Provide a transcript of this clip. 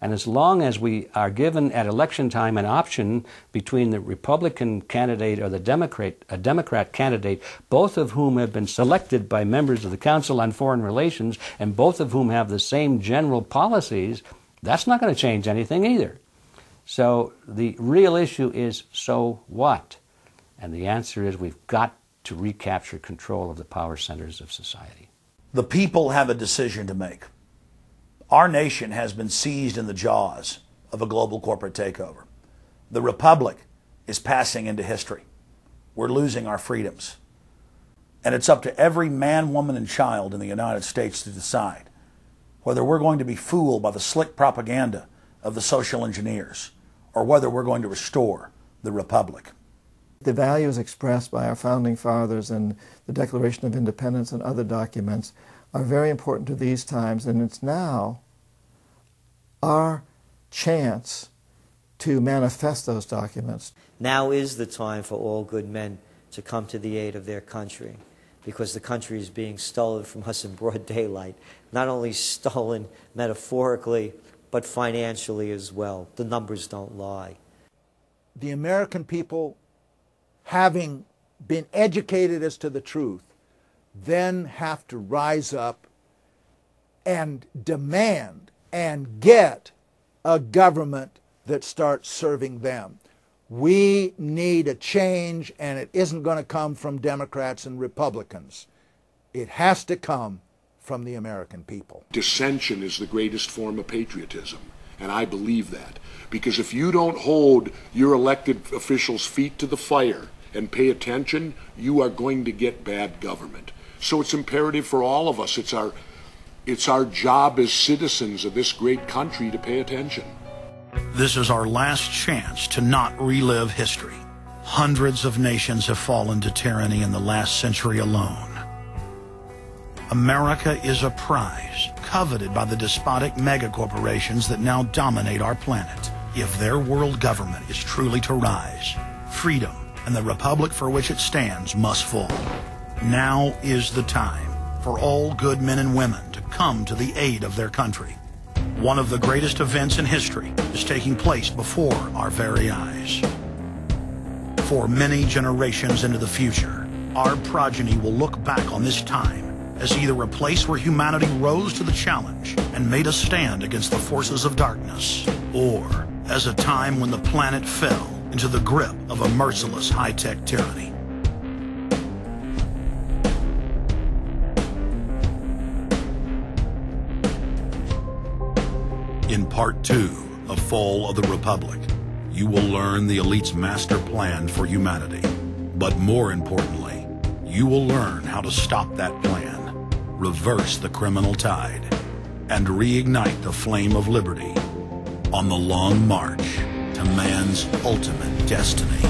And as long as we are given at election time an option between the Republican candidate or the Democrat candidate, both of whom have been selected by members of the Council on Foreign Relations and both of whom have the same general policies, that's not going to change anything either. So the real issue is, so what? And the answer is we've got to recapture control of the power centers of society. The people have a decision to make. Our nation has been seized in the jaws of a global corporate takeover. The republic is passing into history. We're losing our freedoms. And it's up to every man, woman, and child in the United States to decide whether we're going to be fooled by the slick propaganda of the social engineers or whether we're going to restore the republic. The values expressed by our founding fathers and the Declaration of Independence and other documents are very important to these times, and it's now our chance to manifest those documents. Now is the time for all good men to come to the aid of their country, because the country is being stolen from us in broad daylight. Not only stolen metaphorically, but financially as well. The numbers don't lie. The American people, having been educated as to the truth, then have to rise up and demand and get a government that starts serving them. We need a change, and it isn't going to come from Democrats and Republicans. It has to come from the American people. Dissension is the greatest form of patriotism, and I believe that. Because if you don't hold your elected officials' feet to the fire and pay attention, you are going to get bad government. So it's imperative for all of us. It's our job as citizens of this great country to pay attention. This is our last chance to not relive history. Hundreds of nations have fallen to tyranny in the last century alone. America is a prize coveted by the despotic megacorporations that now dominate our planet. If their world government is truly to rise, freedom and the republic for which it stands must fall. Now is the time for all good men and women to come to the aid of their country. One of the greatest events in history is taking place before our very eyes. For many generations into the future, our progeny will look back on this time as either a place where humanity rose to the challenge and made a stand against the forces of darkness, or as a time when the planet fell into the grip of a merciless high-tech tyranny. In Part 2 of Fall of the Republic, you will learn the elite's master plan for humanity. But more importantly, you will learn how to stop that plan, reverse the criminal tide, and reignite the flame of liberty on the long march to man's ultimate destiny.